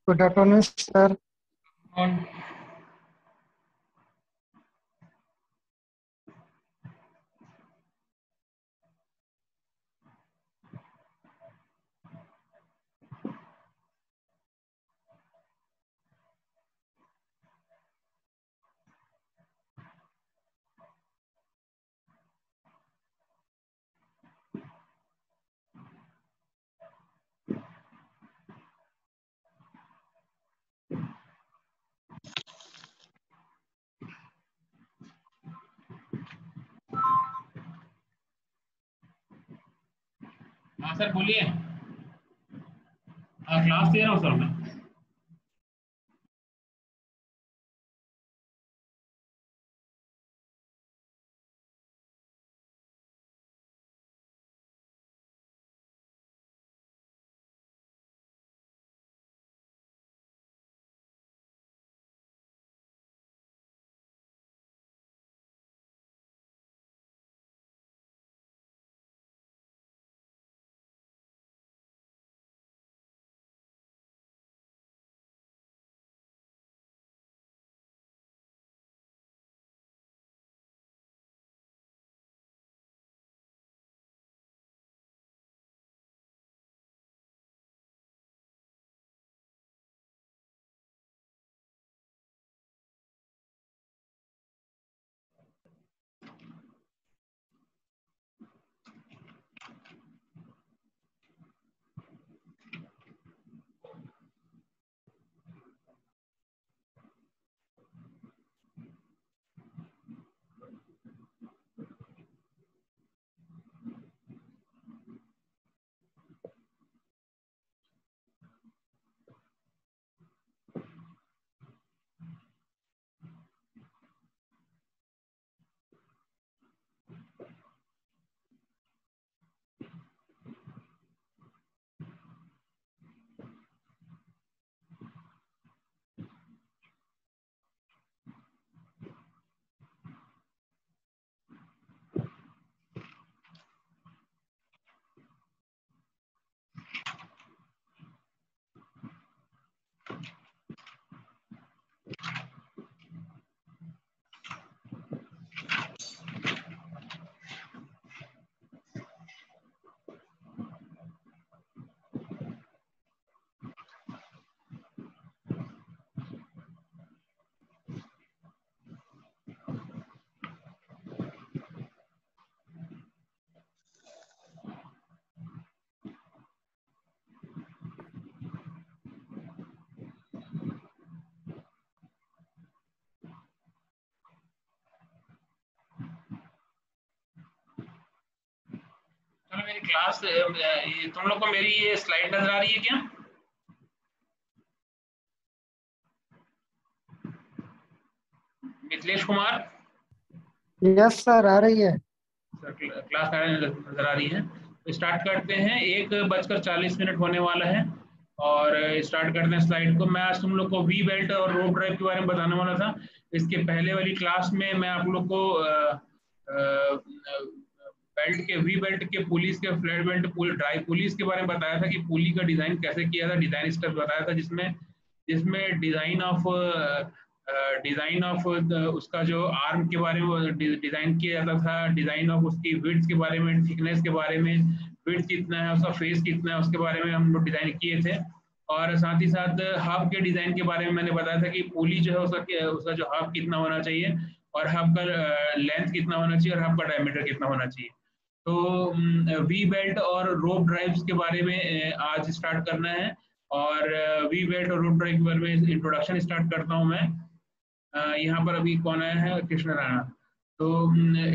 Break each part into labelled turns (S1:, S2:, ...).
S1: Good afternoon sir.
S2: और हाँ sir बोलिए। क्लास दे रहा हूँ सर मैं। चलो मेरी क्लास तुम लोग को मेरी ये स्लाइड नजर आ रही है क्या? मिथिलेश कुमार
S1: यस सर, आ रही है।
S2: सर क्लास नजर आ रही है। तो स्टार्ट करते हैं। 1:40 होने वाला है और स्टार्ट करते हैं स्लाइड को। मैं आज तुम लोग को वी बेल्ट और रोप ड्राइव के बारे में बताने वाला था। इसके पहले वाली क्लास में मैं आप लोग को बेल्ट के वी बेल्ट के पुलिस के फ्लैट बेल्ट ड्राइव पुलिस के बारे में बताया था कि पुली का डिजाइन कैसे किया था, डिजाइन स्टेप बताया था, जिसमें जिसमें डिजाइन ऑफ उसका जो आर्म के बारे में डिजाइन किया जाता था, डिजाइन ऑफ उसकी विड्थ के बारे में, थिकनेस के बारे में, विड्थ कितना है उसका, फेस कितना है उसके बारे में हम लोग डिजाइन किए थे। और साथ ही साथ हब के डिजाइन के बारे में मैंने बताया था कि पुली जो है उसका जो हब कितना होना चाहिए और हब का लेंथ कितना होना चाहिए और हब का डायमीटर कितना होना चाहिए। तो वी बेल्ट और रोप ड्राइव्स के बारे में आज स्टार्ट करना है। और वी बेल्ट और रोप ड्राइव के बारे में इंट्रोडक्शन स्टार्ट करता हूँ मैं। यहाँ पर अभी कौन आया है? कृष्ण राणा। तो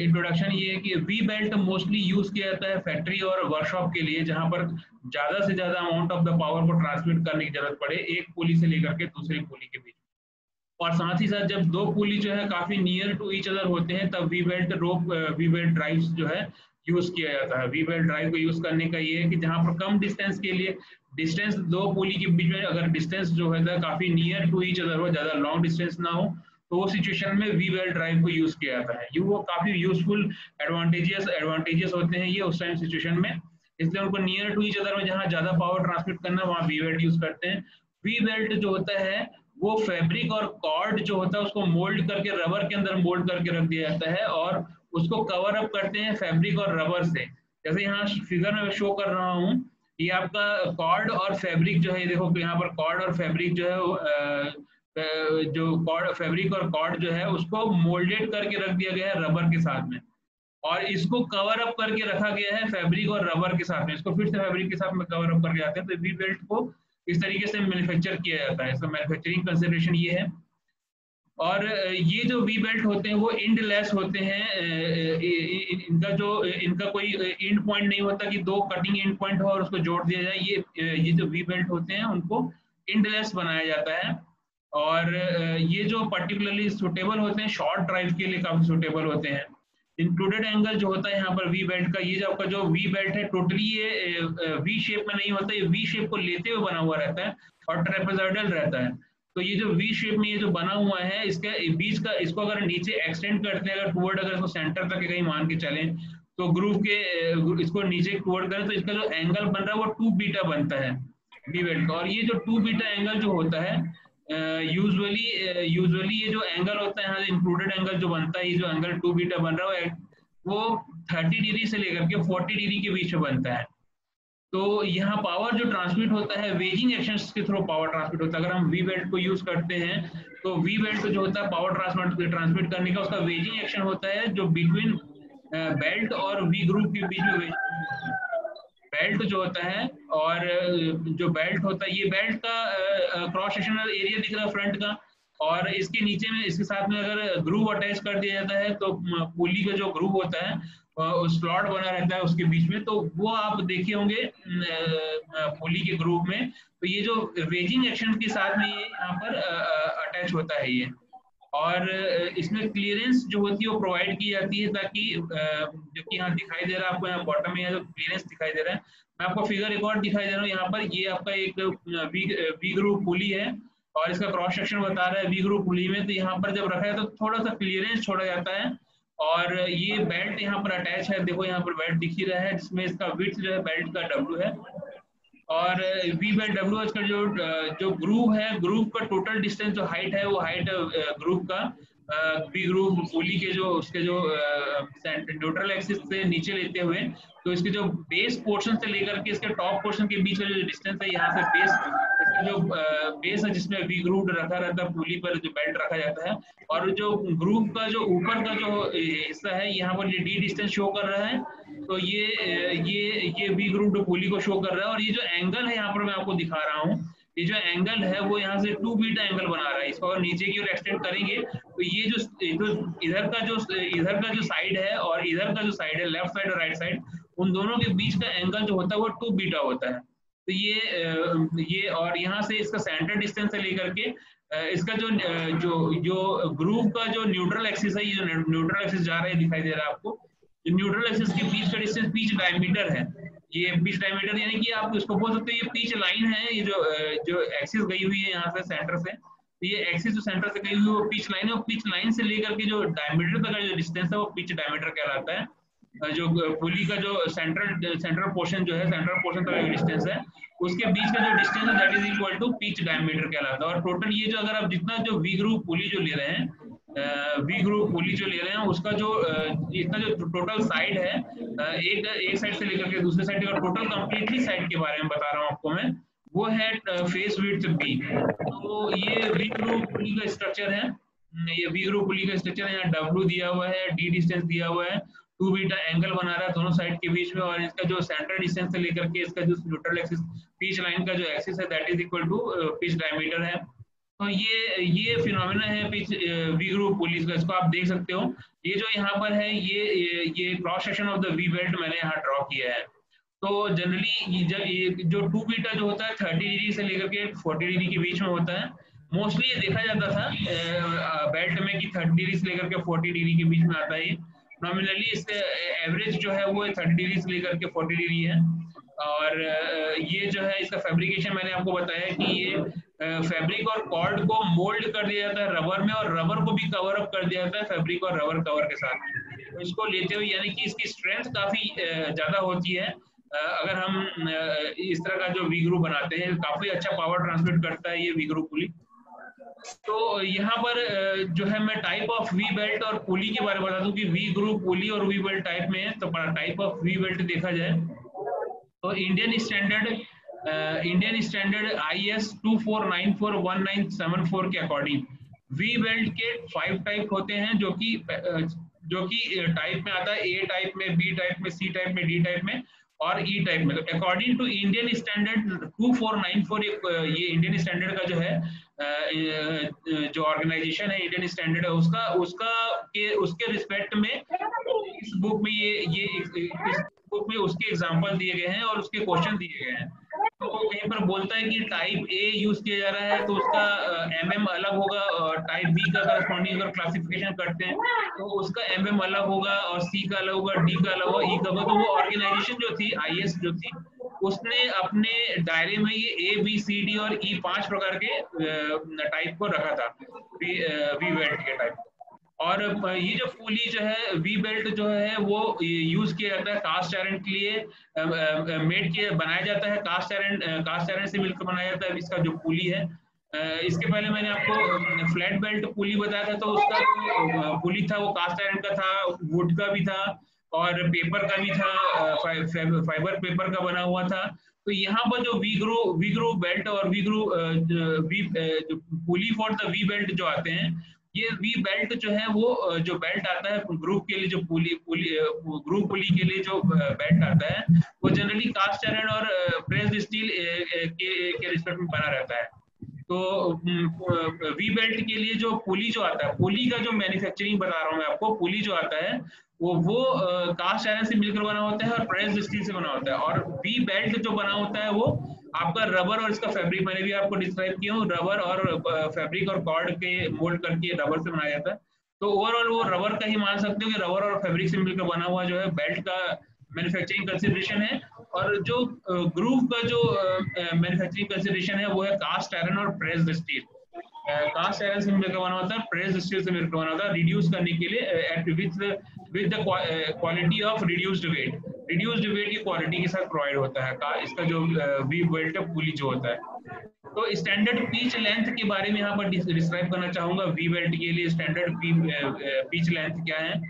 S2: इंट्रोडक्शन ये है कि वी बेल्ट मोस्टली यूज किया जाता है फैक्ट्री और वर्कशॉप के लिए, जहां पर ज्यादा से ज्यादा अमाउंट ऑफ द पावर को ट्रांसमिट करने की जरूरत पड़े एक पुली से लेकर के दूसरी पुली के बीच। और साथ ही साथ जब दो पुली जो है काफी नियर टू ईच अदर होते हैं तब वी बेल्ट ड्राइव जो है यूज किया जाता है। वी बेल्ट ड्राइव को यूज करने का ये है कि जहां पर कम डिस्टेंस के लिए, डिस्टेंस दो पुली के बीच में अगर डिस्टेंस जो है काफी नियर टू ईच अदर हो, ज्यादा लॉन्ग डिस्टेंस ना हो, तो वो सिचुएशन में वी बेल्ट ड्राइव को यूज किया जाता है। ये वो काफी यूजफुल एडवांटेजेस होते हैं ये उस टाइम सिचुएशन में। इसलिए उनको नियर टू ईच अदर में जहाँ ज्यादा पावर ट्रांसमिट करना है वहाँ वी बेल्ट यूज करते हैं। वी बेल्ट जो होता है वो फैब्रिक और कॉर्ड जो होता है उसको मोल्ड करके रबर के अंदर मोल्ड करके रख दिया जाता है और उसको कवर अप करते हैं फैब्रिक और रबर से। जैसे यहाँ फिगर में शो कर रहा हूँ, ये आपका कॉर्ड और फैब्रिक जो है, देखो यहाँ पर कॉर्ड और फैब्रिक जो है जो कॉर्ड फैब्रिक और कॉर्ड जो है उसको मोल्डेड करके रख दिया गया है रबर के साथ में, और इसको कवर अप करके रखा गया है फैब्रिक और रबर के साथ में। इसको फिर से फैब्रिक के साथ में कवर अप करके आते हैं। तो वी बेल्ट को इस तरीके से मैन्युफैक्चर किया जाता है, इसका मैन्युफैक्चरिंग कंसिडरेशन ये है। और ये जो वी बेल्ट होते हैं वो इंड लेस होते हैं, इनका कोई इंड पॉइंट नहीं होता कि दो कटिंग इंड पॉइंट हो और उसको जोड़ दिया जाए। ये जो वी बेल्ट होते हैं उनको इंड लेस बनाया जाता है। और ये जो पर्टिकुलरली सुटेबल होते हैं शॉर्ट ड्राइव के लिए काफी सुटेबल होते हैं। इंक्लूडेड एंगल जो होता है यहाँ पर वी बेल्ट का, ये जो आपका जो वी बेल्ट है टोटली ये वी शेप में नहीं होता, ये वी शेप को लेते हुए बना हुआ रहता है और ट्रेपेजॉइडल रहता है। तो ये जो वी शेप में ये जो बना हुआ है इसके बीच का, इसको अगर नीचे एक्सटेंड करते हैं अगर टुवर्ड, अगर इसको सेंटर तक कहीं मान के चलें तो ग्रूव के इसको नीचे टुवर्ड करें तो इसका जो एंगल बन रहा है वो 2 बीटा बनता है वी बेल्ट का। और ये जो 2 बीटा एंगल जो होता है यूजुअली ये जो एंगल होता है यहाँ इंक्लूडेड एंगल जो बनता है, ये जो एंगल 2 बीटा बन रहा है वो 30 डिग्री से लेकर के 40 डिग्री के बीच में बनता है। तो यहाँ पावर जो ट्रांसमिट होता है वेजिंग एक्शंस के थ्रू पावर ट्रांसमिट होता है। अगर हम वी बेल्ट को यूज करते हैं तो वी बेल्ट जो होता है पावर ट्रांसमिट करने का उसका वेजिंग एक्शन होता है जो बिटवीन बेल्ट और वी ग्रुप के बीच में बेल्ट जो होता है। और जो बेल्ट होता है ये बेल्ट का क्रॉस सेक्शनल एरिया दिख रहा है फ्रंट का, और इसके नीचे में इसके साथ में अगर ग्रूव अटैच कर दिया जाता है तो पुली का जो ग्रूव होता है स्लॉट बना रहता है उसके बीच में, तो वो आप देखे होंगे पुली के ग्रूव में। तो ये जो वेजिंग एक्शन के साथ में ये यहाँ पर अटैच होता है ये। और इसमें क्लियरेंस जो होती है वो प्रोवाइड की जाती है ताकि जो कि यहाँ दिखाई दे रहा है आपको, यहाँ बॉटम में जो क्लियरेंस दिखाई दे रहा है, मैं आपको फिगर एक और दिखाई दे रहा हूँ यहाँ पर। ये आपका एक वी ग्रूव पुली है और इसका क्रॉस सेक्शन बता रहा है वी ग्रूव पुली में। तो यहाँ पर जब रखा है तो थोड़ा सा क्लियरेंस छोड़ा जाता है और ये बेल्ट यहाँ पर अटैच है, देखो यहाँ पर बेल्ट दिख ही रहा है जिसमें इसका विड्थ जो है बेल्ट का W है और वी बाई डब्ल्यू एच का जो ग्रूव है, ग्रूव का टोटल डिस्टेंस जो हाइट है वो हाइट ग्रूव का वी ग्रूव पुली के जो उसके जो न्यूट्रल एक्सिस से नीचे लेते हुए तो इसके जो बेस पोर्शन से लेकर के इसके टॉप पोर्शन के बीच का जो डिस्टेंस है यहाँ से बेस, इसका जो बेस है जिसमें वी ग्रूव रखा रहता है पुली पर जो बेल्ट रखा जाता है, और जो ग्रूव का जो ऊपर का जो हिस्सा है यहाँ पर ये डी डिस्टेंस शो कर रहा है। तो ये वी ग्रूव पुली को शो कर रहा है। और ये जो एंगल है यहाँ पर मैं आपको दिखा रहा हूँ, ये जो एंगल है वो यहाँ से 2 बीटा एंगल बना रहा है। इसको अगर नीचे की ओर एक्सटेंड करेंगे तो ये जो इधर का जो साइड है और इधर का जो साइड है लेफ्ट साइड और राइट साइड, उन दोनों के बीच का एंगल जो होता है वो 2 बीटा होता है। तो ये और यहाँ से इसका सेंटर डिस्टेंस से लेकर के इसका जो ग्रूव का जो न्यूट्रल एक्सिस है, ये जो न्यूट्रल एक्सिस जा रहा है दिखाई दे रहा है आपको, न्यूट्रल एक्सिस के बीच का डिस्टेंस पिच डायमीटर है। ये पिच डायमीटर यानी कि आप इसको बोल सकते हो ये पिच लाइन है, ये जो एक्सिस गई हुई है यहाँ से सेंटर से, तो ये एक्सिस जो सेंटर से गई हुई है वो पिच लाइन है, और पिच लाइन से लेकर के जो डायमीटर तक का जो डिस्टेंस है वो पिच डायमीटर कहलाता है। जो पुली का जो सेंट्रल पोर्शन जो है, सेंट्रल पोर्शन का जो डिस्टेंस है उसके बीच का जो डिस्टेंस है that is equal to pitch diameter कहलाता है। और टोटल ये जो अगर आप जितना जो वी ग्रूव पुली जो ले रहे हैं, वी ग्रूव पुली जो ले रहे हैं उसका जो इतना जो टोटल साइड है, एक साइड से लेकर के दूसरे साइड का टोटल कंप्लीटली साइड के बारे में बता रहा हूँ आपको मैं, वो है फेस विड्थ बी। तो ये वी ग्रूव पुली का स्ट्रक्चर है, ये वी ग्रूव पुली का स्ट्रक्चर है। यहाँ W दिया हुआ है, D डिस्टेंस दिया हुआ है, 2 बीटा एंगल बना रहा है दोनों साइड के बीच में, और इसका जो सेंटर डिस्टेंस से लेकर के इसका जो न्यूट्रल एक्सिस पिच लाइन का जो एक्सिस है that is equal to pitch diameter है। तो ये फिनोमेना है पिच वी ग्रूव पुली का, इसको आप देख सकते हो। ये जो यहाँ पर है ये cross section of the we belt मैंने यहाँ ड्रॉ किया है। तो जनरली जब जो 2 बीटा जो होता है 30 डिग्री से लेकर के 40 डिग्री के बीच में होता है। मोस्टली ये देखा जाता था बेल्ट में कि 30 डिग्री से लेकर के 40 डिग्री के बीच में आता है। नॉमिनली इसका एवरेज जो है वो 30 डिग्री से लेकर के 40 डिग्री है। और ये जो है इसका फैब्रिकेशन मैंने आपको बताया कि ये फैब्रिक और कॉर्ड को मोल्ड कर दिया जाता है रबर में, और रबर को भी कवर अप कर दिया जाता है फैब्रिक और रबर कवर के साथ। तो इसको लेते हुए यानी कि इसकी स्ट्रेंथ काफी ज्यादा होती है अगर हम इस तरह का जो वी ग्रुप बनाते हैं, काफी अच्छा पावर ट्रांसमिट करता है ये वी ग्रुप पुली। तो यहाँ पर जो है मैं टाइप ऑफ वी बेल्ट और पुली के बारे में बता दूं कि वी ग्रुप पुली और वी बेल्ट टाइप में है। तो टाइप ऑफ वी बेल्ट देखा जाए तो इंडियन स्टैंडर्ड IS 24941974 के अकॉर्डिंग वी बेल्ट के 5 टाइप होते हैं, जो कि टाइप में आता है, ए टाइप में, बी टाइप में, सी टाइप में, डी टाइप में और ई टाइप में। तो अकॉर्डिंग टू इंडियन स्टैंडर्ड 2494, ये इंडियन स्टैंडर्ड का जो है जो ऑर्गेनाइजेशन है इंडियन स्टैंडर्ड है, उसके रिस्पेक्ट में इस बुक में इस बुक में उसके एग्जांपल दिए गए हैं और उसके क्वेश्चन दिए गए हैं। तो कहीं पर बोलता है कि टाइप ए यूज किया जा रहा है तो उसका MM अलग होगा, और टाइप बी का करस्पॉन्डिंग अगर क्लासिफिकेशन करते हैं तो उसका MM अलग होगा, और सी का अलग होगा, डी का अलग होगा, ई का होगा। तो वो ऑर्गेनाइजेशन जो थी IS जो थी, उसने अपने दायरे में ये ABCD और E 5 प्रकार के टाइप को रखा था, वी बेल्ट के टाइप। और ये जो पुली जो है, वी बेल्ट जो है वो यूज किया जाता है कास्ट आयरन के लिए, बनाया जाता है, कास्ट आयरन से मिलकर बनाया जाता है इसका जो पुली है। इसके पहले मैंने आपको फ्लैट बेल्ट पुली बताया था, तो उसका जो पुली था वो कास्ट आयरन का था, वुड का भी था और पेपर का भी था, फाइबर पेपर का बना हुआ था। तो यहाँ पर जो वी ग्रू बेल्ट और पुली फॉर द वी बेल्ट जो आते हैं, ये वी बेल्ट जो है वो जो बेल्ट आता है ग्रुप के लिए, जो ग्रुप पुली के लिए जो बेल्ट आता है, वो जनरली कास्ट आयरन और प्रेस्ड स्टील के रिस्पेक्ट में बना रहता है। तो वी बेल्ट के लिए जो पुली जो आता है, पुली का जो मैन्युफैक्चरिंग बता रहा हूँ मैं आपको, पुली जो आता है वो कास्ट आयरन से मिलकर बना होता है और प्रेस्ड स्टील से बना होता है। और वी बेल्ट जो बना होता है वो आपका रबर और इसका फैब्रिक, मैंने भी आपको डिस्क्राइब किया हूँ, रबर और फैब्रिक और कॉर्ड के मोल्ड करके रबर से बनाया जाता है। तो ओवरऑल वो रबर का ही मान सकते हो कि रबर और फैब्रिक से मिलकर बना हुआ जो है बेल्ट का मैन्युफैक्चरिंग कंसिडरेशन है। और जो ग्रूव का जो मैन्युफैक्चरिंग कंसिडरेशन है वो है कास्ट आयरन और प्रेस्ड स्टील। कास्ट आयरन से मिलकर बना होता है, प्रेस्ड स्टील से मिलकर बना होता है, रिड्यूस करने के लिए with the quality of reduced weight की क्वालिटी के साथ प्रोवाइड होता है इसका जो वी बेल्ट पुली जो होता है। तो स्टैंडर्ड पिच लेंथ के बारे में यहाँ पर डिस्क्राइब करना चाहूंगा। वी बेल्ट के लिए स्टैंडर्ड पिच लेंथ क्या है?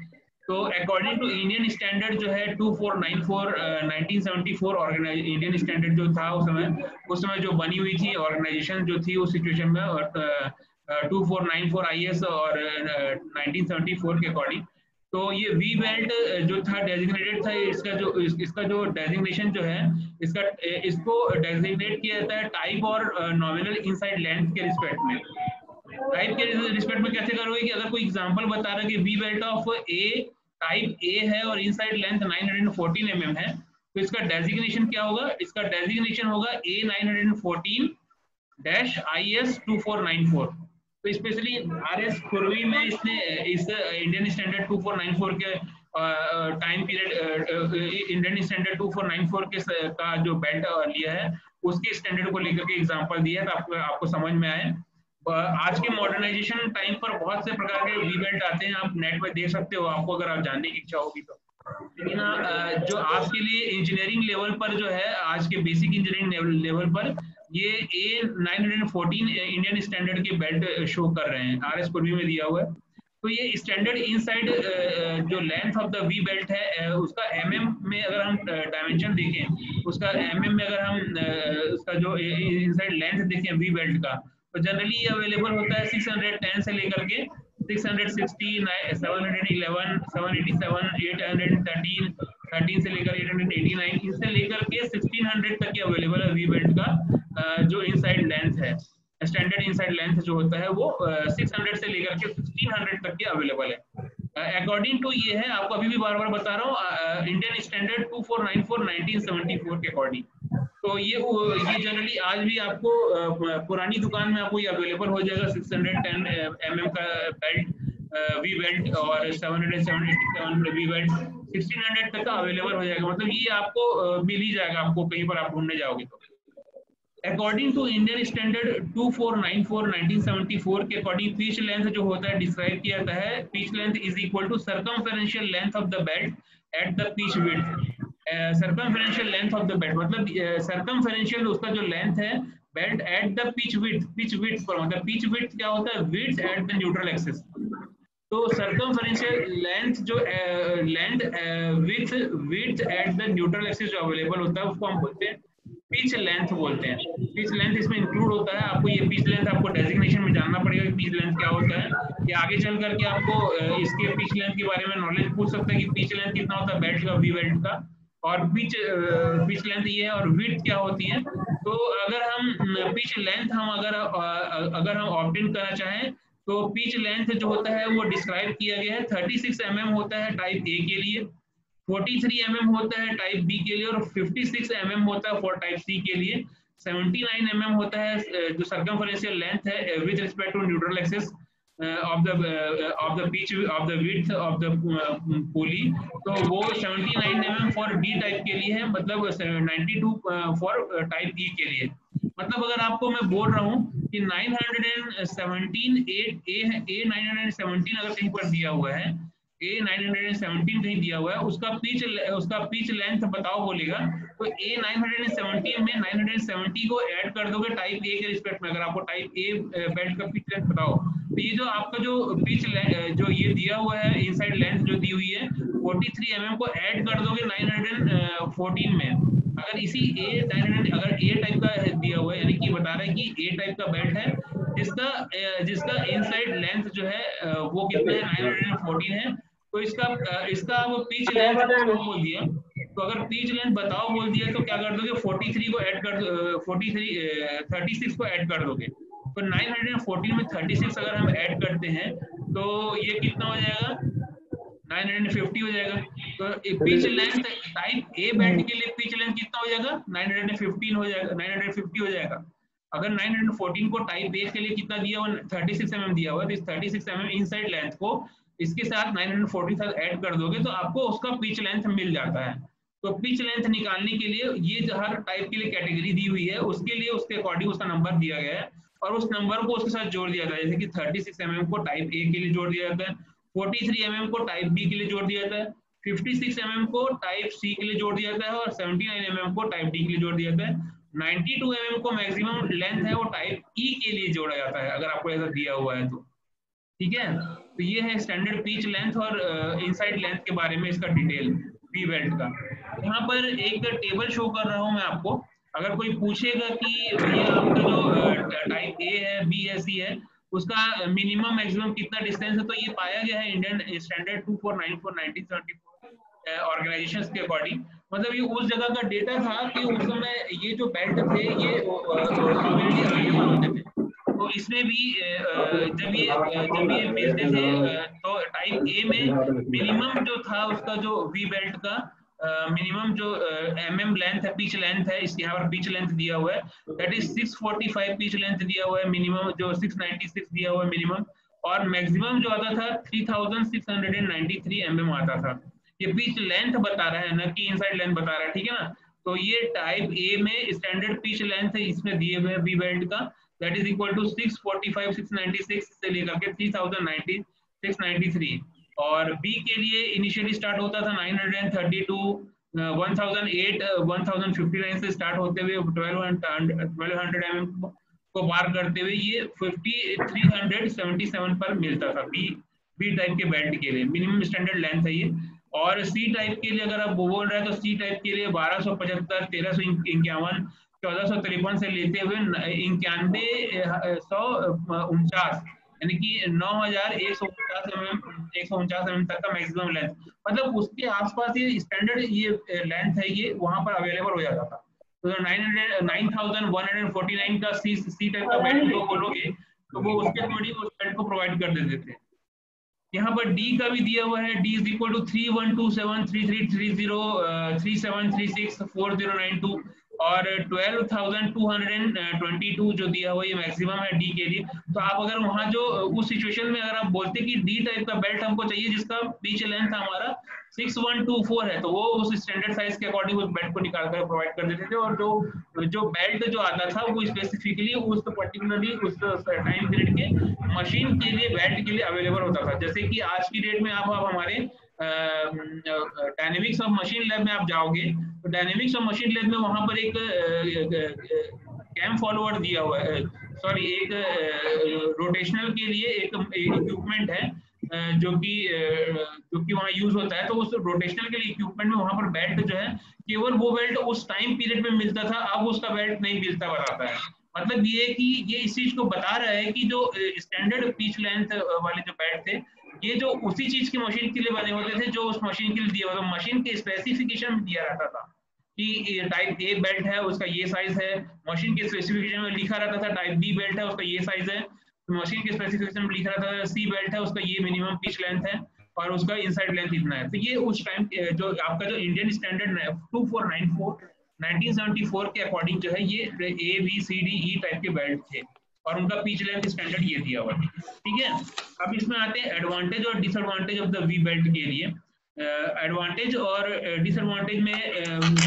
S2: तो अकॉर्डिंग टू इंडियन स्टैंडर्ड जो है 2494 1974 इंडियन स्टैंडर्ड जो था उस समय जो बनी हुई थी ऑर्गेनाइजेशन जो थी उस सिचुएशन में, और 2494 IS और 1974 के अकॉर्डिंग, तो ये वी बेल्ट जो था डेजिग्नेटेड था, इसका जो डेजिग्नेशन जो है इसको डेजिग्नेट किया जाता है टाइप और नॉमिनल इनसाइड लेंथ के रिस्पेक्ट में। टाइप के रिस्पेक्ट में कैसे करोगे कि अगर कोई एग्जांपल बता रहा है कि we belt of A type A है और इनसाइड लेंथ 914 mm है, तो इसका डेजिग्नेशन क्या होगा? इसका डेजिग्नेशन होगा A 914-IS 2494। तो स्पेशली RS खुरवी में इसने इस इंडियन स्टैंडर्ड 2494 के टाइम पीरियड इंडियन स्टैंडर्ड 2494 के का जो बेल्ट लिया है उसके स्टैंडर्ड को लेकर के एग्जांपल दिया है, तो आपको समझ में आए। आज के मॉडर्नाइजेशन टाइम पर बहुत से प्रकार के वी बेल्ट आते हैं, आप नेट में देख सकते हो, आपको अगर आप जानने की इच्छा होगी तो। लेकिन जो आपके लिए इंजीनियरिंग लेवल पर जो है, आज के बेसिक इंजीनियरिंग लेवल पर ये A 914 इंडियन स्टैंडर्ड के बेल्ट शो कर रहे हैं, RS पूर्वी में दिया हुआ है। तो ये स्टैंडर्ड इनसाइड जो length of the we belt है उसका MM में अगर हम डायमेंशन देखें, उसका MM में अगर हम उसका जो इनसाइड लेंथ देखें वी बेल्ट का, तो जनरली ये अवेलेबल होता है 610 से लेकर के 660, 711, 787, 813, 13 से लेकर 889, इससे लेकर के 1600 तक के अवेलेबल है वी बेल्ट का जो इनसाइड लेंथ है। स्टैंडर्ड इनसाइड लेंथ जो होता है वो 600 से लेकर के 1600 तक के अवेलेबल है। अकॉर्डिंग टू ये है, आपको अभी भी बार बार बता रहा हूँ, इंडियन स्टैंडर्ड 2494 1974 के अकॉर्डिंग। तो ये जनरली आज भी आपको पुरानी दुकान में आपको ये अवेलेबल हो जाएगा, 610 mm का बेल्ट वी बेल्ट और 777 वी बेल्ट 1600 तक का अवेलेबल हो जाएगा। मतलब ये आपको मिल ही जाएगा, आपको कहीं पर आप ढूंढने जाओगे तो। अकॉर्डिंग टू इंडियन स्टैंडर्ड 2494 1974 के अकॉर्डिंग पिच लेंथ जो होता है डिस्क्राइब किया जाता है, pitch length is equal to circumferential length of the belt at the pitch width circumferential length of the belt, मतलब सर्कमफेरेंशियल उसका जो लेंथ है belt at the pitch width पर, मतलब पिच विड्थ क्या होता है, width at the neutral axis. तो सर्कमफेरेंशियल लेंथ जो length with width at the neutral axis जो अवेलेबल होता है उसको हम बोलते हैं पिच लेंथ बोलते हैं। पिच लेंथ इसमें इंक्लूड होता है। आपको ये पिच लेंथ आपको डेजिग्नेशन में जानना पड़ेगा कि पिच लेंथ क्या होता है, कि आगे चल करके आपको इसके पिच लेंथ के बारे में नॉलेज पूछ सकता है कि पिच लेंथ कितना होता है बेल्ट का, वी बेल्ट का, और पिच लेंथ ये है और विड्थ क्या होती है। तो अगर हम पिच लेंथ हम अगर हम ऑब्टेन करना चाहें तो पिच लेंथ जो होता है वो डिस्क्राइब किया गया है 36 mm होता है टाइप ए के लिए, 43 mm होता है टाइप बी के लिए, और 56 mm होता है फॉर टाइप सी के लिए, 79 mm होता है जो सर्कमफेरेंशियल लेंथ है with respect to neutral axis of the pitch of the width of the pulley। तो वो 79 mm फॉर डी टाइप के लिए है, मतलब 92 फॉर टाइप ई के लिए। मतलब अगर आपको मैं बोल रहा हूँ कि 917 ए 917 अगर कहीं पर दिया हुआ है, ए 917 कहीं दिया हुआ है, उसका पिच लेंथ बताओ बोलेगा, तो ए 917 में 970 को ऐड कर दोगे टाइप ए के रिस्पेक्ट में। अगर आपको टाइप ए बेल्ट का पिच लेंथ बताओ तो ये जो आपका जो पिच जो ये दिया हुआ है इनसाइड लेंथ जो दी हुई है 43 mm को ऐड कर दोगे 914 में। अगर इसी अगर ए टाइप का दिया हुआ है, यानी कि बता रहा है कि ए टाइप का बेल्ट है जिसका इनसाइड लेंथ जो है वो कितना है 914 है, तो इसका वो पिच लेंथ बोल दिया। तो अगर पिच लेंथ बताओ बोल दिया तो क्या कर दोगे 43 को ऐड कर 36 को ऐड कर दोगे। तो 914 में 36 अगर हम ऐड करते हैं तो ये कितना हो जाएगा 950 हो जाएगा। तो pitch length type A belt के लिए पिच लेंथ कितना हो जाएगा 915 हो जाएगा, 950 हो जाएगा। अगर 914 को टाइप ए के लिए कितना दिया हुआ 36 mm दिया हुआ है, तो इस 36 mm इनसाइड लेंथ को इसके साथ 940 साथ ऐड कर दोगे तो आपको उसका पिच लेंथ मिल जाता है। तो पिच लेंथ निकालने के लिए ये हर टाइप के लिए कैटेगरी दी हुई है, उसके लिए उसके अकॉर्डिंग उसका नंबर दिया गया है और उस नंबर को उसके साथ जोड़ दिया जाता है। जैसे कि 36 mm को टाइप ए के लिए जोड़ दिया जाता है, 43 mm को टाइप बी के लिए जोड़ दिया जाता है, 56 mm को टाइप सी के लिए जोड़ दिया जाता है और 79 mm को टाइप डी के लिए जोड़ दिया जाता है। 92 mm को मैक्सिमम लेंथ है वो टाइप ई के लिए जोड़ा जाता है अगर आपको ऐसा दिया हुआ है तो। ठीक है, तो ये है स्टैंडर्ड पिच लेंथ और इनसाइड लेंथ के बारे में इसका डिटेल वी बेल्ट का। यहाँ पर एक टेबल शो कर रहा हूँ मैं आपको। अगर कोई पूछेगा कि भैया आपका जो टाइप ए है, बी है, सी है, उसका मिनिमम मैक्सिमम कितना डिस्टेंस है, तो ये पाया गया है इंडियन स्टैंडर्ड 2494/1974 ऑर्गेनाइजेशंस के अकॉर्डिंग। मतलब ये उस जगह का डेटा था कि उस समय ये जो बेल्ट थे ये ऑलरेडी अवेलेबल होते थे। तो इसमें भी जब ये मिलते थे तो टाइप ए में मिनिमम जो था उसका जो वी बेल्ट का मिनिमम जो mm लेंथ है, पिच लेंथ है, इसके यहाँ पर पिच लेंथ दिया हुआ है, दैट इज 645 पिच लेंथ दिया हुआ है मिनिमम, जो 696 दिया हुआ है मिनिमम, और मैक्सिमम जो आता था 3693 mm आता था। ये पिच लेंथ बता रहा है ना कि इनसाइड लेंथ बता रहा है, ठीक है ना। तो ये टाइप ए में स्टैंडर्ड पिच लेंथ है इसमें दिए हुए वी बेल्ट का, दैट इज इक्वल टू 645 696 से लेकर के 3090 693। और बी के लिए इनिशियली स्टार्ट होता था 932 1008 1059 से स्टार्ट होते हुए 1200 mm को पार करते हुए ये 5377 पर मिलता था बी टाइप के बेल्ट के लिए मिनिमम स्टैंडर्ड लेंथ है ये। और सी टाइप के लिए अगर आप बोल रहे हैं तो सी टाइप के लिए 1275 1351 1453 से लेते हुए 9149 यानी कि 9149 mm तक का मैक्सिमम लेंथ, मतलब उसके आसपास ये स्टैंडर्ड ये लेंथ है, ये वहां पर अवेलेबल हो जाता था। तो 9149 का सी टाइप का बेल्ट को बोलोगे तो वो उसके अकॉर्डिंग उस बेल्ट को प्रोवाइड कर देते थे। यहाँ पर डी का भी दिया हुआ है, डी इज इक्वल टू 3127 3736 4092 और 12222 जो दिया हुआ ये मैक्सिमम है डी के लिए। तो आप अगर वहाँ जो उस सिचुएशन में अगर आप बोलते कि डी टाइप का बेल्ट हमको चाहिए जिसका पिच लेंथ हमारा 6124 है, तो वो उस स्टैंडर्ड साइज के अकॉर्डिंग उस बेल्ट को निकाल कर प्रोवाइड कर देते थे। और जो बेल्ट जो आता था वो स्पेसिफिकली उस पर्टिकुलरली उस टाइम पीरियड के मशीन के लिए बेल्ट के लिए अवेलेबल होता था। जैसे कि आज की डेट में आप हमारे डायनेमिक्स ऑफ मशीन लैब में आप जाओगे तो डायनेमिक्स ऑफ मशीन लैब में वहां पर एक कैम फॉलोअर दिया हुआ है, सॉरी एक रोटेशनल के लिए एक इक्विपमेंट है जो कि वहाँ यूज होता है। तो उस रोटेशनल के लिए इक्विपमेंट में वहां पर बेल्ट जो है केवल वो बेल्ट उस टाइम पीरियड में मिलता था, अब उसका बेल्ट नहीं मिलता बताता है। मतलब ये कि ये इस चीज को बता रहा है कि जो स्टैंडर्ड पिच लेंथ वाले जो बेल्ट थे ये जो उसी चीज की मशीन के लिए बने होते थे जो उस मशीन के लिए दिया होता, मशीन के स्पेसिफिकेशन में दिया रहता था कि टाइप ए बेल्ट है उसका ये साइज है, मशीन के स्पेसिफिकेशन में लिखा रहता था टाइप बी बेल्ट है उसका ये साइज है, मशीन के स्पेसिफिकेशन में लिखा रहता था सी बेल्ट है उसका ये मिनिमम पिच लेंथ है और उसका इनसाइड लेंथ इतना है। तो ये उस टाइम जो आपका जो इंडियन स्टैंडर्ड 2494 1974 के अकॉर्डिंग जो है ये A B C D E type के बेल्ट थे और उनका पिच लेंथ स्टैंडर्ड ये दिया हुआ है। ठीक है, अब इसमें आते हैं एडवांटेज और disadvantage of the we belt के लिए। एडवांटेज और डिसएडवांटेज में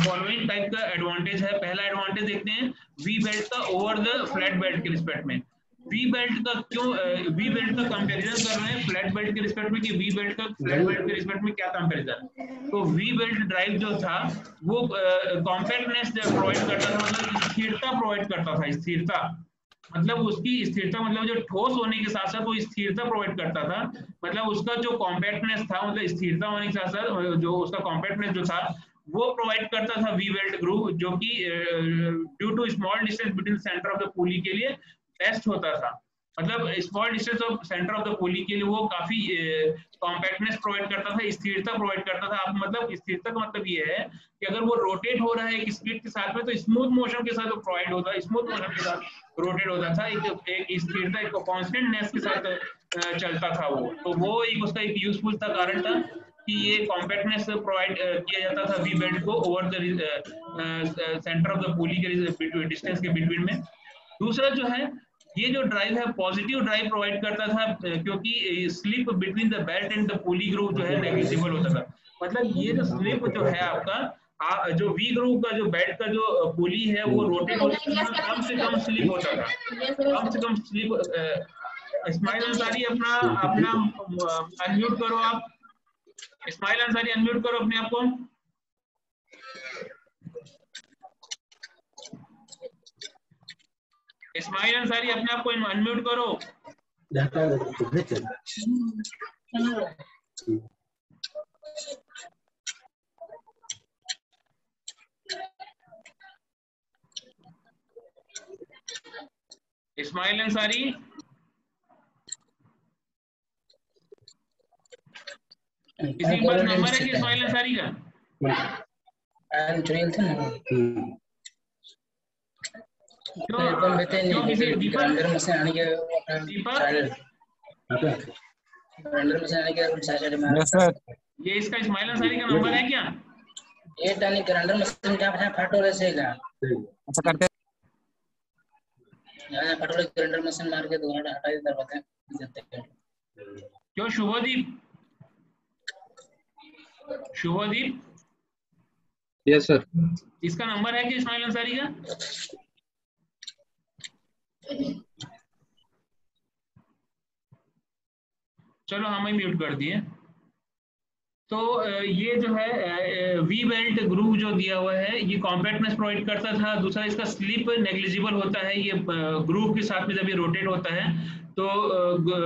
S2: फॉलोइंग टाइप का एडवांटेज है। पहला एडवांटेज देखते हैं वी बेल्ट का ओवर द फ्लैट बेल्ट के रिस्पेक्ट में। वी बेल्ट का क्यों वी बेल्ट का कंपैरिजन कर रहे हैं फ्लैट बेल्ट के रिस्पेक्ट में कि वी बेल्ट का फ्लैट बेल्ट के रिस्पेक्ट में क्या कंपैरिजन। तो वी बेल्ट ड्राइव जो था वो कॉम्पैक्टनेस प्रोवाइड करता था, मतलब स्थिरता प्रोवाइड करता था। स्थिरता मतलब उसकी स्थिरता मतलब जो ठोस होने के साथ साथ वो स्थिरता प्रोवाइड करता था, मतलब उसका जो कॉम्पैक्टनेस था मतलब स्थिरता होने के साथ साथ जो उसका कॉम्पैक्टनेस जो था वो प्रोवाइड करता था वी बेल्ट ग्रूव, जो कि due to small distance between centre of the pulley के लिए बेस्ट होता था। मतलब small distance of centre of the pulley के लिए वो काफी कॉम्पैक्टनेस प्रोवाइड करता था, स्थिरता प्रोवाइड करता था। आप मतलब स्थिरता का मतलब ये है कि अगर वो रोटेट हो रहा है एक स्पीड के साथ में तो स्मूथ मोशन के साथ वो प्रोवाइड होता है, स्मूथ मोशन के साथ रोटेट होता था, एक स्थिरता एक कांस्टेंटनेस के साथ चलता था वो। तो वो एक उसका एक यूजफुल था कारण था कि ये कॉम्पैक्टनेस प्रोवाइड किया जाता था वी बेल्ट को over the centre of the pulley के डिस्टेंस के बिटवीन में। दूसरा जो है ये जो ड्राइव है पॉजिटिव ड्राइव प्रोवाइड करता था क्योंकि slip between the belt and the pulley groove जो है नेग्लिजिबल होता था। मतलब ये जो स्लिप जो है आपका जो वी ग्रूव का जो बेल्ट का जो पुली है वो रोटेट होता था, कम से कम स्लिप होता था, कम से कम स्लिप। इस्माइल अंसारी अपना अपना अनम्यूट करो आप, इस्माइल अंसारी अनम्यूट करो अपने आप को। इस्माइल अंसारी अपने आप को अनम्यूट करो। इस्माइल अंसारी किसी के पास नंबर है कि इस्माइल अंसारी का? क्यों किसी दीपक ये इसका इस्माइल अंसारी का नंबर है क्या?
S3: ये टानी ग्राइंडर मशीन क्या फाटो रहेगा।
S4: अच्छा करते
S3: यहाँ फाटो ग्राइंडर मशीन मार के दोबारा हटा देता रहता है।
S2: क्यों शुभदीप? शुभदीप
S4: यस सर,
S2: इसका नंबर है कि इस्माइल अंसारी का? चलो हमें म्यूट कर दिए। तो ये जो है वी बेल्ट ग्रूव जो दिया हुआ है ये कॉम्पैक्टनेस प्रोवाइड करता था। दूसरा इसका स्लिप नेग्लिजिबल होता है, ये ग्रूव के साथ में जब ये रोटेट होता है तो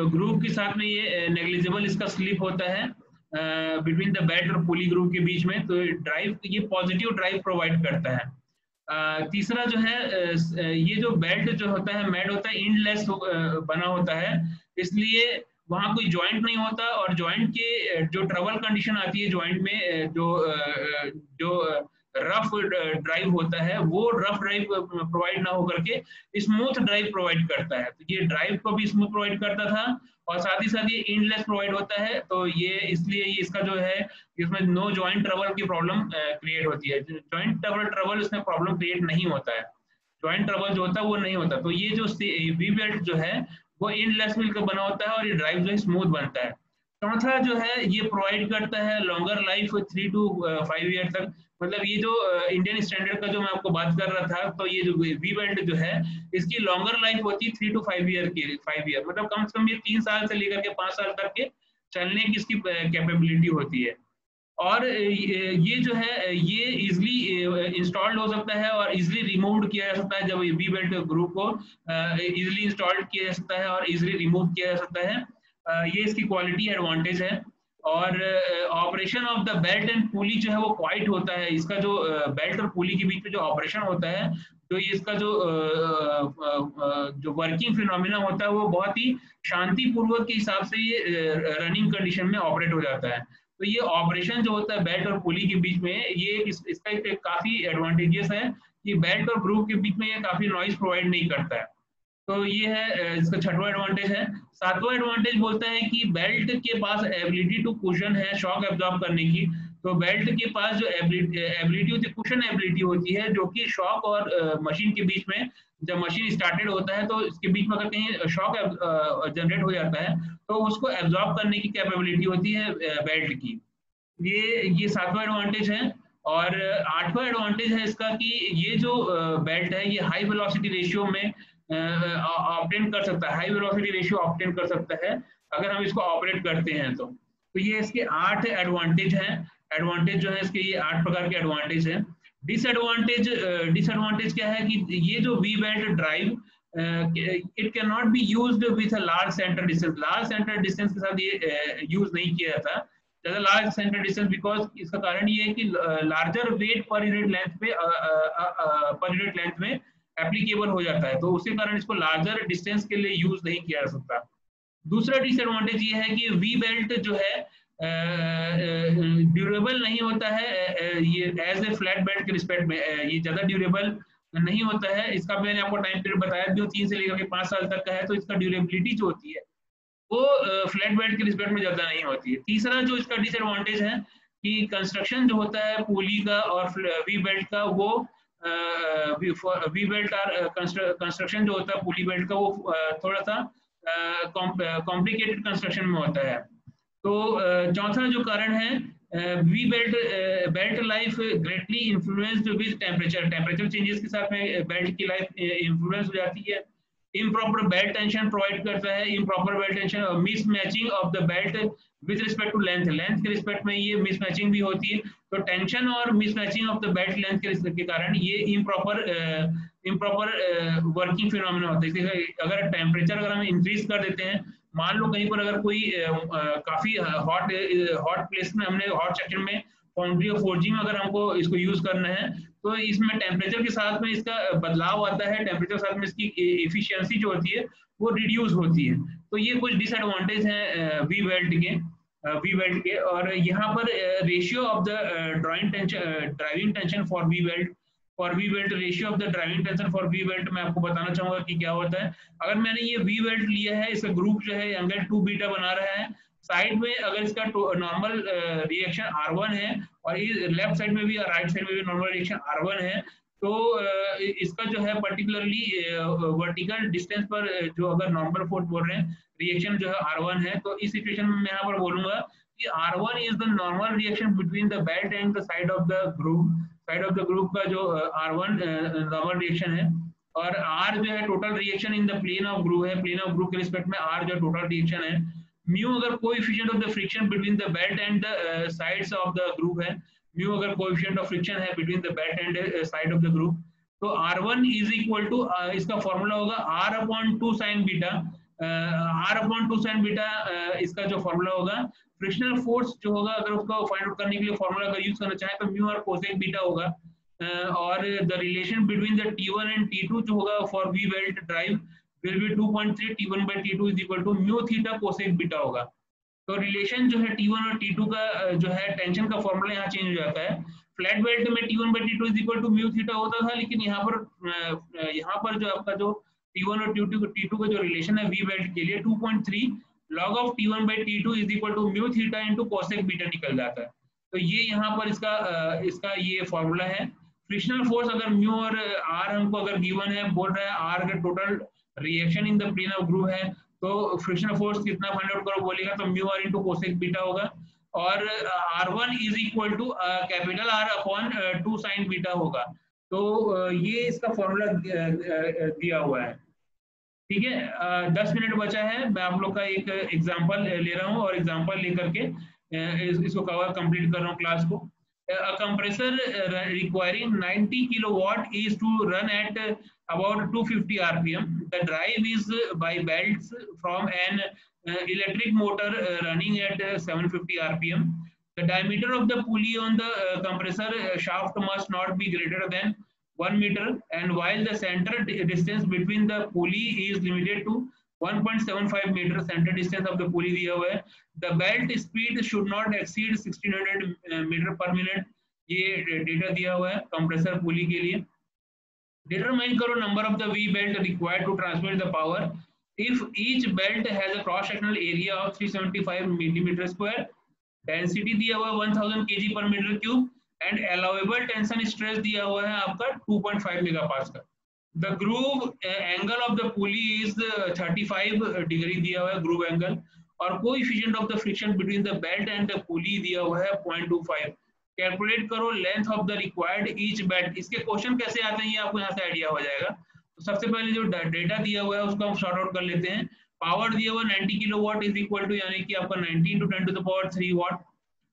S2: ग्रूव के साथ में ये नेग्लिजिबल इसका स्लिप होता है बिटवीन द बेल्ट और पुली ग्रूव के बीच में। तो ड्राइव ये पॉजिटिव ड्राइव प्रोवाइड करता है। तीसरा जो है ये जो बेल्ट जो होता है मैड होता है इंडलेस बना होता है, इसलिए वहाँ कोई जॉइंट नहीं होता और जॉइंट के जो ट्रबल कंडीशन आती है जॉइंट में जो रफ ड्राइव होता है वो रफ ड्राइव प्रोवाइड ना होकर के स्मूथ ड्राइव प्रोवाइड करता है। तो ये ड्राइव को भी स्मूथ प्रोवाइड करता था और साथ ही साथ ये इंडलेस प्रोवाइड होता है। तो ये इसलिए ये इसका जो है इसमें नो जॉइंट ट्रबल की प्रॉब्लम क्रिएट होती है। जॉइंट ट्रबल इसमें प्रॉब्लम क्रिएट नहीं होता है, जॉइंट ट्रबल जो होता है वो नहीं होता। तो ये जो वी बेल्ट जो है वो इंडलेस मिलकर बना होता है और ये ड्राइव जो है स्मूथ बनता है। चौथा जो है ये प्रोवाइड करता है लॉन्गर लाइफ 3 to 5 ईयर तक। मतलब ये जो इंडियन स्टैंडर्ड का जो मैं आपको बात कर रहा था तो ये जो वी बेल्ट जो है इसकी लॉन्गर लाइफ होती है 3 to 5 ईयर की। 5 ईयर मतलब कम से कम ये 3 साल से लेकर के 5 साल तक के चलने की इसकी कैपेबिलिटी होती है। और ये जो है ये इजिली इंस्टॉल्ड हो सकता है और इजिली रिमूव किया जा सकता है। जब वी बेल्ट ग्रुप को इजिली इंस्टॉल किया जा सकता है और इजिली रिमूव किया जा सकता है। ये इसकी क्वालिटी एडवांटेज है। और operation of the belt and पुली जो है वो क्वाइट होता है। इसका जो बेल्ट और पुली के बीच में जो ऑपरेशन होता है, तो ये इसका जो वर्किंग फिनोमिना होता है वो बहुत ही शांतिपूर्वक के हिसाब से ये रनिंग कंडीशन में ऑपरेट हो जाता है। तो ये ऑपरेशन जो होता है बेल्ट और पुली के बीच में, ये इसका एक काफी एडवांटेजेस है कि बेल्ट और ग्रुप के बीच में ये काफी नॉइज प्रोवाइड नहीं करता है। तो ये है इसका छठवां एडवांटेज है। सातवां एडवांटेज बोलता है कि बेल्ट के पास एबिलिटी टू कुशन है शॉक एब्जॉर्ब करने की। तो बेल्ट के पास जो एबिलिटी होती है, कुशन एबिलिटी होती है, जो कि शॉक और मशीन के बीच में, जब मशीन स्टार्टेड होता है तो इसके बीच में अगर कहीं शॉक जनरेट हो जाता है तो उसको एब्जॉर्ब करने की कैपेबिलिटी होती है बेल्ट की। ये सातवां एडवांटेज है। और आठवां एडवांटेज है इसका कि ये जो बेल्ट है ये हाई वेलोसिटी रेशियो में ऑब्टेन कर सकता है, हाई वेलोसिटी रेशियो ऑब्टेन कर सकता है अगर हम इसको ऑपरेट करते हैं तो ये इसके 8 एडवांटेज हैं। एडवांटेज जो है इसके ये 8 प्रकार के एडवांटेज हैं। डिसएडवांटेज क्या है कि ये जो we belt drive it can not be used with a large centre distance. Large centre distance के साथ ये यूज नहीं किया जाता ज्यादा लार्ज सेंटर डिस्टेंस, बिकॉज इसका कारण ये है कि larger weight per unit length में एप्लीकेबल हो जाता है, तो उसी कारण इसको लार्जर डिस्टेंस के लिए यूज नहीं किया जा सकता। दूसरा डिसएडवांटेज ये है कि वी बेल्ट जो है ड्यूरेबल नहीं होता है। ये एज ए फ्लैट बेल्ट के रिस्पेक्ट में ये ज्यादा ड्यूरेबल नहीं होता है। इसका मैंने आपको टाइम पीरियड बताया भी, 3 से लेकर के 5 साल तक का है, तो इसका ड्यूरेबिलिटी जो होती है वो फ्लैट बेल्ट के रिस्पेक्ट में ज्यादा नहीं होती है। तीसरा जो इसका डिसएडवांटेज है कि कंस्ट्रक्शन जो होता है पुली का और वी बेल्ट का, वो वी बेल्ट और कंस्ट्रक्शन जो होता है पुली बेल्ट का वो थोड़ा सा कॉम्प्लिकेटेड कंस्ट्रक्शन में होता है। तो चौथा जो कारण है we belt life greatly influenced with temperature changes के साथ में बेल्ट की लाइफ इन्फ्लुएंस हो जाती है। इम्प्रॉपर बेल्ट टेंशन प्रोवाइड करता है। इम्प्रॉपर बेल्ट टेंशन और mismatching of the belt with respect to length के रिस्पेक्ट में ये मिसमैचिंग भी होती है। तो टेंशन और mismatching of the belt length के कारण ये इम्प्रॉपर वर्किंग फिनोमेना होता है। अगर टेम्परेचर अगर हम इंक्रीज कर देते हैं, मान लो कहीं पर अगर कोई काफी हॉट प्लेस में, हमने हॉट सेक्शन में फाउंड्री और फोर्जिंग में अगर हमको इसको यूज करना है, तो इसमें टेम्परेचर के साथ में इसका बदलाव आता है। टेम्परेचर के साथ में इसकी एफिशिएंसी जो होती है वो रिड्यूस होती है। तो ये कुछ डिसएडवांटेज हैं वी बेल्ट के। और यहाँ पर ratio of the driving tension for we belt ratio of the driving tension for we belt मैं आपको बताना चाहूंगा कि क्या होता है। अगर मैंने ये वी बेल्ट लिया है, इसका ग्रुप जो है एंगल 2 बीटा बना रहा है, साइड में अगर इसका नॉर्मल रिएक्शन R1 है और ये लेफ्ट साइड में भी और राइट साइड में भी नॉर्मल रिएक्शन R1 है, तो इसका जो है पर्टिकुलरली वर्टिकल डिस्टेंस पर जो अगर नॉर्मल फोर्स बोल रहे हैं रिएक्शन जो है R1 है, तो इस सिचुएशन में मैं यहाँ पर बोलूंगा कि R1 is the normal reaction between the belt and the side of the group का जो R1 नॉर्मल रिएक्शन है। और R जो है total reaction in the plane of group है। प्लेन ऑफ ग्रुप के रिस्पेक्ट में R जो टोटल रिएक्शन है। म्यू अगर coefficient of the friction between the belt and the sides of the group है, म्यू अगर कोएफिशिएंट ऑफ फ्रिक्शन है between the belt and side of the group, तो R1 is equal to इसका formula होगा R/2 sin beta. R/2 sin beta इसका जो formula होगा। Frictional force जो होगा अगर उसको फाइंड आउट करने के लिए फॉर्मूला अगर यूज करना चाहे तो म्यू और कोसेक बीटा होगा। और the relation between the T1 and T2 जो होगा for we belt drive will be 2.3 T1 by T2 is equal to mu theta cosec beta होगा। तो रिलेशन जो है T1 और T2 का जो है टेंशन का फॉर्मूला यहाँ चेंज हो जाता है। फ्लैट बेल्ट में T1 by T2 is equal to mu theta होता था, लेकिन यहाँ पर जो आपका जो T1 और T2 का जो रिलेशन है वी बेल्ट के लिए 2.3 log of T1 by T2 is equal to mu theta into cosec beta निकल जाता है। तो ये यहाँ पर इसका ये फॉर्मूला है। फ्रिक्शनल फोर्स अगर म्यू और R हमको अगर गिवन है, बोल रहा है R का total reaction in the plane of group है, तो फ्रिक्शनल फोर्स कितना फाइंड आउट करो बोलेगा तो mu R into cosec beta होगा। और R1 is equal to capital R/2 sin beta होगा। तो ये इसका फॉर्मूला दिया हुआ है। ठीक है, 10 मिनट बचा है, मैं आप लोग का एक एग्जांपल ले रहा हूँ और एग्जांपल लेकर के इसको कवर कंप्लीट कर रहा हूँ क्लास को। A compressor requiring 90 kilowatt is to run at about 250 rpm. The drive is by belts from an electric motor running at 750 rpm. The diameter of the pulley on the compressor shaft must not be greater than 1 meter, and while the center distance between the pulley is limited to 1.75 meter, center distance of the pulley दिया हुआ है। The belt speed should not exceed 1600 meter per minute, ये data दिया हुआ है compressor पुली के लिए। Determine करो number of the V belt required to transmit the power. If each belt has a cross sectional area of 375 millimeter square, density दिया हुआ है 1000 kg per meter cube, and allowable tension stress दिया हुआ है आपका 2.5 megapascal. The groove angle of the pulley is 35 degree दिया हुआ है groove angle, और coefficient of the friction between the belt and the pulley दिया हुआ है 0.25. कैलकुलेट करो length of the required each belt. इसके क्वेश्चन कैसे आते हैं ये आपको यहाँ से आइडिया हो जाएगा। तो सबसे पहले जो डेटा दिया हुआ है उसको हम शॉर्ट आउट कर लेते हैं। पावर दिया हुआ 90 किलोवाट इज इक्वल टू यानी कि आपका 90 × 10⁻³ वाट।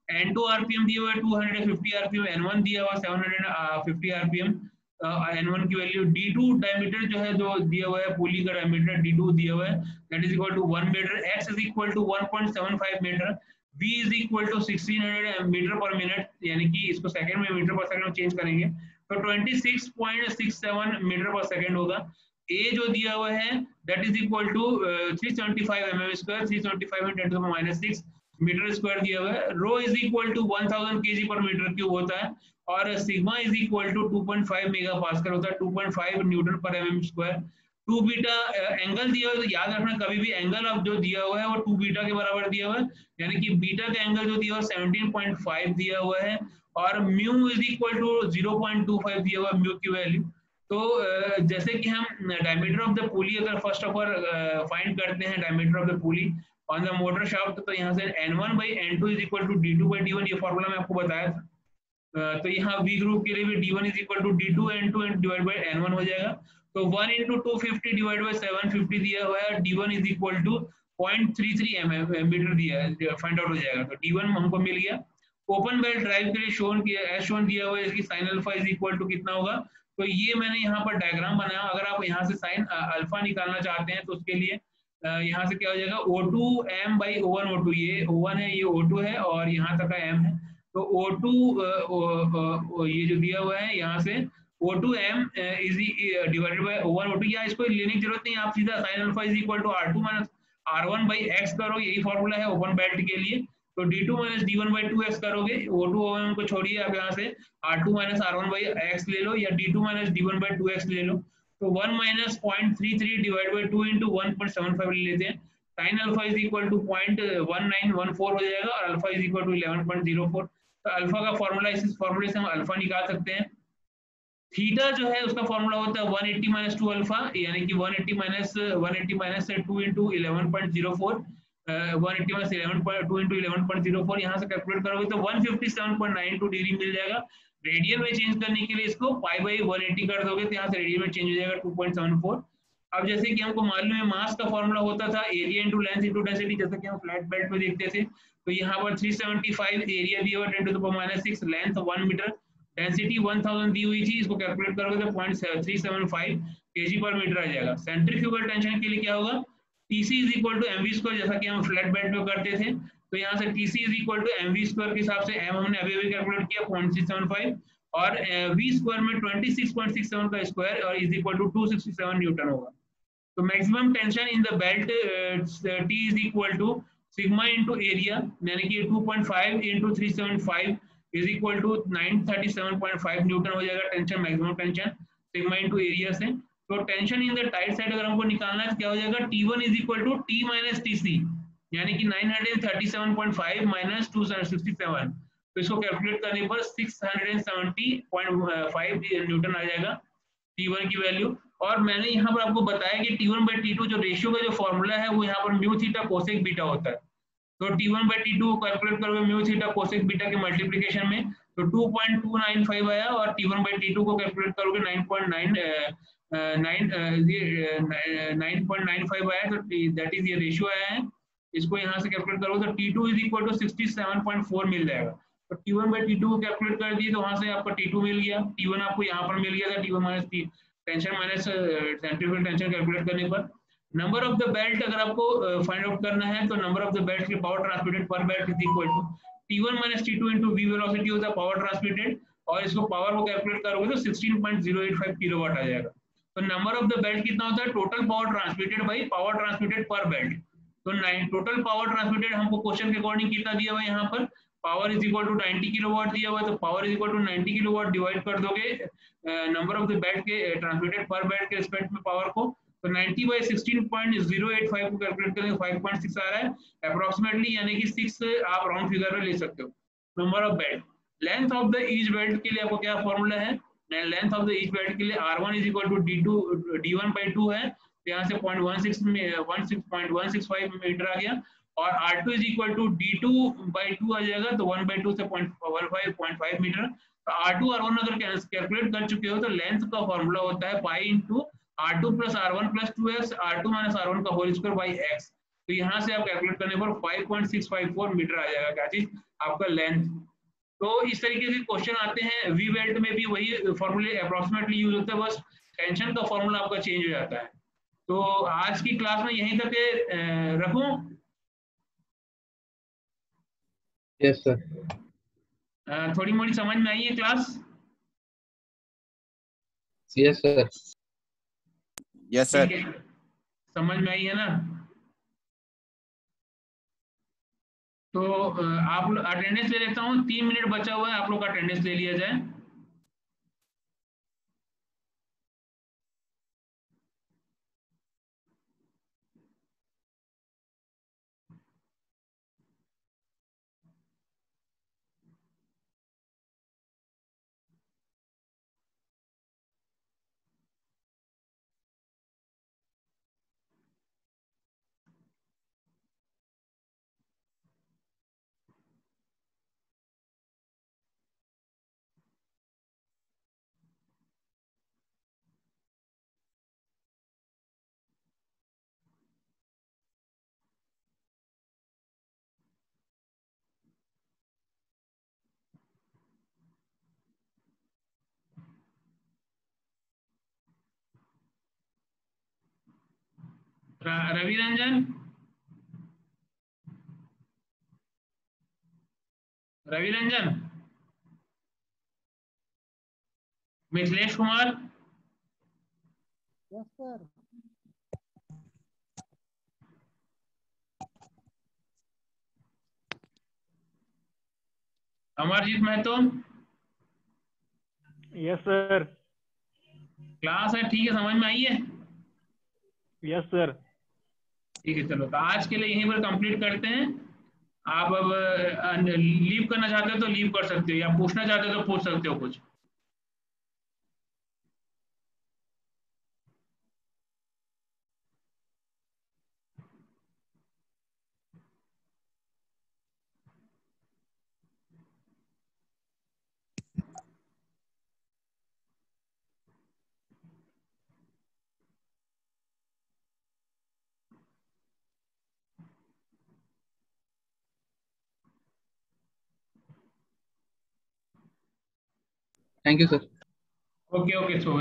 S2: N2 आरपीएम दिया हुआ है 250 आरपीएम, N1 दिया हुआ 750 आरपीएम, N1 की वैल्यू। D2 डायमीटर जो है जो दिया हुआ है पुली का डायमीटर D2 दिया हुआ है, that is equal to 1 metre. X is equal to 1.75 metre. V is equal to 1600 metre per minute, यानी कि इसको सेकंड में मीटर पर सेकंड में चेंज करेंगे तो 26.67 मीटर पर सेकंड होगा। A जो दिया हुआ है that is equal to 375 mm square, 375 × 10⁻⁶ metre square दिया हुआ है। Rho is equal to 1000 kg per metre cube होता है, और sigma is equal to 2.5 megapascal होता है, 2.5 न्यूटन पर mm स्क्वायर। 2 बीटा एंगल दिया हुआ है, तो याद रखना कभी भी एंगल अब जो दिया हुआ है वो 2 बीटा के बराबर दिया हुआ है, यानी कि बीटा का एंगल जो दिया हुआ है 17.5 दिया हुआ है, और म्यू इज इक्वल टू 0.25 दिया हुआ है म्यू की वैल्यू। तो जैसे कि हम डायमीटर ऑफ द पुली अगर फर्स्ट ऑफ ऑल फाइंड करते हैं diameter of the pulley on the motor shaft, तो यहाँ से N1/N2 is equal to D2/D1, ये फॉर्मूला मैं आपको बताया था। तो यहाँ V ग्रुप के लिए भी D1 is equal to D2N2 divide by N1 हो जाएगा। तो 1 × 250 डिवाइड बाय 750 दिया हुआ है, D1 is equal to 0.33 metre दिया है, फाइंड आउट हो जाएगा। तो D1 हमको मिल गया। ओपन बेल्ट ड्राइव के लिए शोन किया एज शोन दिया हुआ है, इसकी sine alpha is equal to कितना होगा, तो ये मैंने यहाँ पर डायग्राम बनाया। अगर आप यहाँ से साइन अल्फा निकालना चाहते हैं तो उसके लिए यहाँ से क्या हो जाएगा, O2m/O1 O2, ये O1 है, ये O2 है, और यहाँ तक का m है। तो O2 ये जो दिया हुआ है यहाँ से O2m is divided by O1 O2, या इसको लेने की जरूरत नहीं, आप सीधा sine alpha is equal to R2 - R1/x करो, यही फॉर्मूला है ओपन बेल्ट के लिए। तो D2 - D1/2x करोगे, O2 O1 को छोड़िए, आप यहाँ से R2 - R1/x ले लो, या D2 - D1/2x ले लो। तो 1 - 0.33 डिवाइड बाय 2 × 1.75 ले लेते हैं। Sine alpha is equal to 0.1914 हो जाएगा, और अल्फा इज इक्वल टू 11.04। तो अल्फा का फॉर्मूला, इस फॉर्मूले से हम अल्फा निकाल सकते हैं। थीटा जो है उसका फॉर्मूला होता है 180 - 2 अल्फा, यानी कि 180 - 2 × 11.04, 180 - 2 × 11.04, यहाँ से कैलकुलेट करोगे तो 157.92 डिग्री मिल जाएगा। रेडियन में चेंज करने के लिए इसको π/180 कर दोगे तो यहाँ से रेडियन में चेंज हो जाएगा 2.74। अब जैसे कि हमको मालूम है मास का फॉर्मूला होता था area into length into density, जैसे कि हम फ्लैट बेल्ट में देखते थे। तो यहाँ पर 375 एरिया दिया हुआ 10⁻⁶, लेंथ 1 मीटर, डेंसिटी 1000 दी हुई थी, इसको कैलकुलेट करोगे तो 0.375 kg पर मीटर आ जाएगा। सेंट्रीफ्यूगल टेंशन के लिए क्या होगा, TC is equal to mv², जैसा कि हम फ्लैट बेल्ट में करते थे। तो यहाँ से TC is equal to mv² के हिसाब से m हमने अभी कैलकुलेट किया 0.375, और v² में 26.67 का स्क्वायर, और इज इक्वल टू 267 न्यूटन होगा। तो maximum tension in the belt T is equal to sigma into area, यानी कि 2.5 × 375 इज इक्वल टू 937.5 न्यूटन हो जाएगा tension, maximum tension sigma into area से। तो tension in the tight side अगर हमको निकालना है तो क्या हो जाएगा, T1 is equal to T - TC, यानी कि 937.5 - 267, तो इसको कैलकुलेट करने पर 670.5 न्यूटन आ जाएगा T1 की वैल्यू। और मैंने यहाँ पर आपको बताया कि T1/T2 जो रेशियो का जो फॉर्मूला है वो यहाँ पर म्यू थीटा कोसेक बीटा होता है। तो T1/T2 को कैलकुलेट करोगे म्यू थीटा कोसेक बीटा के मल्टीप्लिकेशन में, तो 2.295 आया, और T1/T2 को कैलकुलेट करोगे 9.95 आया, तो दैट इज ये रेशियो आया है। इसको यहाँ से कैलकुलेट करो तो T2 इज इक्वल टू 67.4 मिल जाएगा। तो T1/T2 को कैलकुलेट कर दिए तो वहां से आपका T2 मिल गया, T1 आपको यहाँ पर मिल गया था, T1 minus tension minus centrifugal tension calculate करने पर नंबर ऑफ द बेल्ट अगर आपको फाइंड आउट करना है तो नंबर ऑफ द बेल्ट की पावर ट्रांसमिटेड पर belt is equal to T1 minus T2 into V velocity होता है पावर ट्रांसमिटेड, और इसको पावर को कैलकुलेट करोगे तो 16.085 किलोवाट आ जाएगा। तो नंबर ऑफ द बेल्ट कितना होता है, total power transmitted by power transmitted पर बेल्ट। तो टोटल पावर ट्रांसमिटेड हमको क्वेश्चन के अकॉर्डिंग कितना दिया हुआ है, यहाँ पर power is equal to 90 kilowatt दिया हुआ है, तो power is equal to 90 kilowatt divide कर दोगे नंबर ऑफ द बेल्ट के ट्रांसमिटेड पर बेल्ट के रिस्पेक्ट में पावर को, तो 90 बाई 16.085 को कैलकुलेट करेंगे 5.6 आ रहा है अप्रोक्सीमेटली, यानी कि 6 आप राउंड फिगर में ले सकते हो। Number of belt, length of the each belt के लिए आपको क्या फॉर्मूला है, length of the each belt के लिए R1 is equal to D1/2 है, तो यहाँ से 0.1665 मीटर आ गया, और R2 is equal to D2/2 आ जाएगा, तो 1/2 से 0.5 मीटर। तो R2 R1 अगर कैलकुलेट कर चुके हो तो लेंथ का फॉर्मूला होता है pi into R2 plus R1 plus 2x R2 minus R1 का होल स्क्वायर बाई x। तो यहाँ से आप कैलकुलेट करने पर 5.654 मीटर आ जाएगा, क्या चीज आपका लेंथ। तो इस तरीके से क्वेश्चन आते हैं, वी बेल्ट में भी वही फॉर्मूले अप्रोक्सीमेटली यूज होता है, बस टेंशन का फॉर्मूला आपका चेंज हो जाता है। तो आज की क्लास में यहीं तक रखूं।
S4: Yes sir.
S2: थोड़ी मोड़ी समझ में आई है class?
S4: Yes sir.
S5: Yes sir.
S2: ठीक है, समझ में आई है ना? तो आप लोग अटेंडेंस ले लेता हूँ, 3 मिनट बचा हुआ है, आप लोग का अटेंडेंस ले लिया जाए। Ravi Ranjan, Ravi Ranjan, Mithilesh Kumar,
S1: yes sir.
S2: Amarjeet Mahato,
S6: yes sir.
S2: Class है ठीक है, समझ में आई है?
S6: Yes sir.
S2: ठीक है, चलो तो आज के लिए यहीं पर कंप्लीट करते हैं। आप अब लीव करना चाहते हो तो लीव कर सकते हो, या पूछना चाहते हो तो पूछ सकते हो कुछ।
S4: Thank you sir.
S2: Okay okay, Shubh